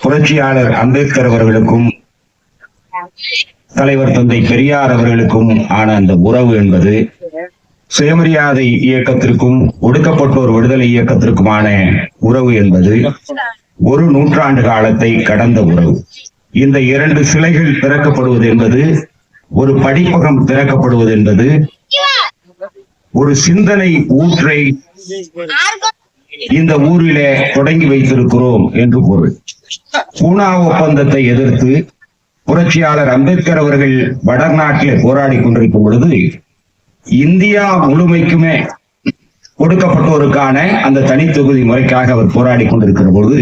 புரட்சியாளர் அம்பேத்கர் அவர்களுக்கும் தலைவர் தந்தை பெரியார் அவர்களுக்கும் ஆன அந்த உறவு என்பது சுயமரியாதை இயக்கத்திற்கும் ஒடுக்கப்பட்டோர் விடுதலை இயக்கத்திற்குமான உறவு என்பது ஒரு நூற்றாண்டு காலத்தை கடந்த உறவு. இந்த இரண்டு சிலைகள் திறக்கப்படுவது என்பது, ஒரு படிப்பகம் திறக்கப்படுவது என்பது ஒரு சிந்தனை ஊற்றை இந்த ஊரிலே தொடங்கி வைத்திருக்கிறோம் என்று பொருள். பூனா ஒப்பந்தத்தை எதிர்த்து புரட்சியாளர் அம்பேத்கர் அவர்கள் வடநாட்டிலே போராடி கொண்டிருக்கும் பொழுது இந்தியா முழுமைக்குமே கொடுக்கப்பட்டோருக்கான அந்த தனி தொகுதி முறைக்காக அவர் போராடி கொண்டிருக்கிற பொழுது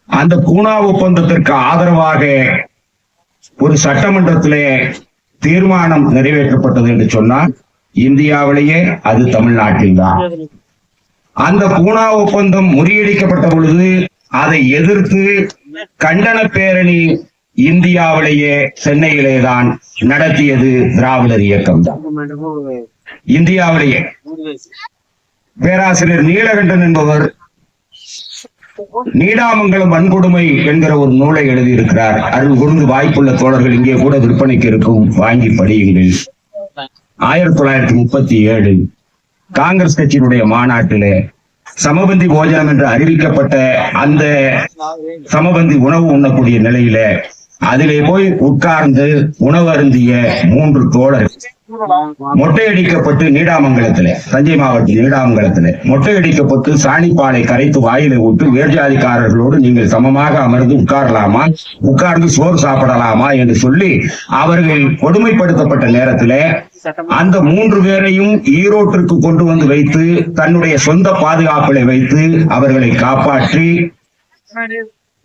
அந்த பூனா ஒப்பந்தத்திற்கு ஆதரவாக ஒரு சட்டமன்றத்திலே தீர்மானம் நிறைவேற்றப்பட்டது என்று சொன்னால் இந்தியாவிலேயே அது தமிழ்நாட்டில்தான். அந்த பூனா ஒப்பந்தம் முறியடிக்கப்பட்ட பொழுது அதை எதிர்த்து கண்டன பேரணி இந்தியாவிலேயே சென்னையிலே தான் நடத்தியது திராவிடர் இயக்கம் தான். இந்தியாவிலேயே பேராசிரியர் நீலகண்டன் என்பவர் நீடாமங்கலம் வன்கொடுமை என்கிற ஒரு நூலை எழுதியிருக்கிறார். அருள் கூர்ந்து வாய்ப்புள்ள தோழர்கள் இங்கே கூட விற்பனைக்கு இருக்கும், வாங்கி படியுங்கள். 1937 காங்கிரஸ் கட்சியினுடைய மாநாட்டிலே சமபந்தி போஜனம் என்று அறிவிக்கப்பட்ட அந்த சமபந்தி உணவு உண்ணக்கூடிய நிலையில அதிலே போய் உட்கார்ந்து உணவு அருந்திய 3 தோழர்கள் மொட்டையடிக்கப்பட்டு நீடாமங்கலத்திலே, தஞ்சை மாவட்டம் நீடாமங்கலத்திலே மொட்டையடிக்கப்பட்டு சாணிப்பாலை கரைத்து வாயிலை விட்டு வேர்ஜாதிக்காரர்களோடு நீங்கள் சமமாக அமர்ந்து உட்காரலாமா, உட்கார்ந்து சோறு சாப்பிடலாமா என்று சொல்லி அவர்கள் கொடுமைப்படுத்தப்பட்ட நேரத்திலே அந்த 3 பேரையும் ஈரோட்டிற்கு கொண்டு வந்து வைத்து தன்னுடைய சொந்த பாதுகாப்பிலை வைத்து அவர்களை காப்பாற்றி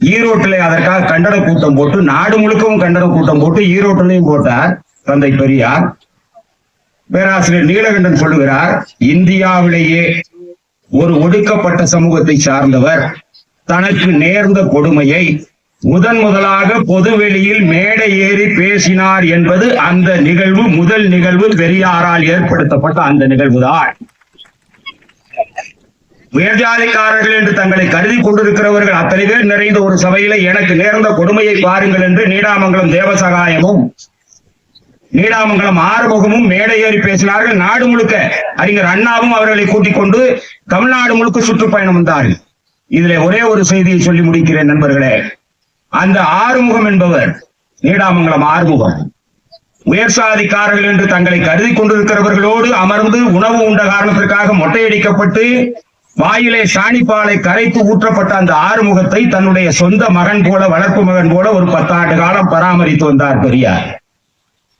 ஈரோட்டிலே அதற்காக கண்டன கூட்டம் போட்டு, நாடு முழுக்கவும் கண்டன கூட்டம் போட்டு ஈரோட்டிலையும் போட்டார் தந்தை பெரியார். பேராசிரியர் நீலகண்டன் சொல்லுகிறார், இந்தியாவிலேயே ஒரு ஒடுக்கப்பட்ட சமூகத்தை சார்ந்தவர் தனக்கு நேர்ந்த கொடுமையை முதலாக பொதுவெளியில் மேடை ஏறி பேசினார் என்பது அந்த நிகழ்வு, முதல் நிகழ்வு பெரியாரால் ஏற்படுத்தப்பட்ட அந்த நிகழ்வுதான். உயர்ஜாதிக்காரர்கள் என்று தங்களை கருதி கொண்டிருக்கிறவர்கள் அத்தனை பேர் நிறைந்த ஒரு சபையில எனக்கு நேர்ந்த கொடுமையை பாருங்கள் என்று நீடாமங்கலம் தேவசகாயமும் நீடாமங்கலம் ஆறுமுகமும் மேடை ஏறி பேசினார்கள். நாடு முழுக்க அறிஞர் அண்ணாவும் அவர்களை கூட்டிக் கொண்டு தமிழ்நாடு முழுக்க சுற்றுப்பயணம் வந்தார்கள். இதுல ஒரே ஒரு செய்தியை சொல்லி முடிக்கிறேன் நண்பர்களே. அந்த ஆறுமுகம் என்பவர், நீடாமங்கலம் ஆறுமுகம், உயர் சாதிக்காரர்கள் என்று தங்களை கருதி கொண்டிருக்கிறவர்களோடு அமர்ந்து உணவு உண்ட காரணத்திற்காக மொட்டையடிக்கப்பட்டு வாயிலே சாணிப்பாலை கரைத்து ஊற்றப்பட்ட அந்த ஆறுமுகத்தை தன்னுடைய சொந்த மகன் போல, வளர்ப்பு மகன் போல ஒரு 10 ஆண்டு காலம் பராமரித்து வந்தார் பெரியார்.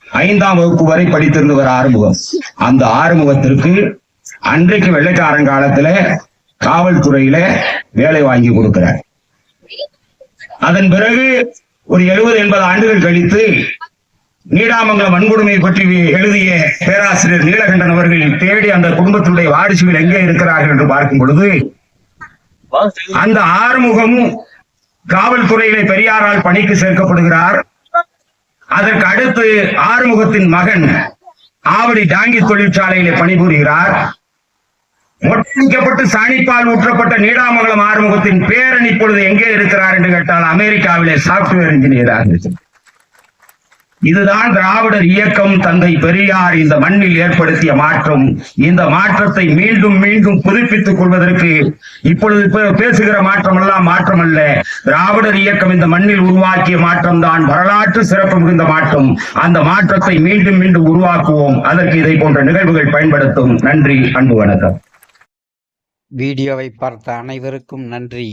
5ஆம் வகுப்பு வரை படித்திருந்தவர் ஆறுமுகம். அந்த ஆறுமுகத்திற்கு அன்றைக்கு வெள்ளைக்காரன் காலத்துல காவல்துறையில வேலை வாங்கி கொடுக்கிறார். அதன் பிறகு ஒரு 70-80 ஆண்டுகள் கழித்து நீடாமங்கலம் வன்கொடுமை பற்றி எழுதிய பேராசிரியர் நீலகண்டன் அவர்கள் தேடி அந்த குடும்பத்தினுடைய வாரிசுகள் எங்கே இருக்கிறார்கள் என்று பார்க்கும் பொழுது அந்த ஆறுமுகம் காவல்துறையிலே பெரியாரால் பணிக்கு சேர்க்கப்படுகிறார். அதற்கு அடுத்து ஆறுமுகத்தின் மகன் ஆவடி டாங்கி தொழிற்சாலையிலே பணிபுரிகிறார். மொட்டையடிக்கப்பட்டு சாணிப்பால் ஊற்றப்பட்ட நீடாமங்கலம் ஆறுமுகத்தின் பேரன் இப்பொழுது எங்கே இருக்கிறார் என்று கேட்டால் அமெரிக்காவிலே சாப்ட்வேர் இன்ஜினியராக இருக்கிறார். இதுதான் திராவிடர் இயக்கம், தந்தை பெரியார் இந்த மண்ணில் ஏற்படுத்திய மாற்றம். இந்த மாற்றத்தை மீண்டும் மீண்டும் புதுப்பித்துக் கொள்வதற்கு இப்பொழுது பேசுகிற மாற்றம் எல்லாம் மாற்றம் அல்ல. திராவிடர் இயக்கம் இந்த மண்ணில் உருவாக்கிய மாற்றம் தான் வரலாற்று சிறப்பு மிகுந்த மாற்றம். அந்த மாற்றத்தை மீண்டும் மீண்டும் உருவாக்குவோம். அதற்கு இதை போன்ற நிகழ்வுகள் பயன்படுத்தும். நன்றி, அன்பு, வணக்கம். வீடியோவை பார்த்த அனைவருக்கும் நன்றி.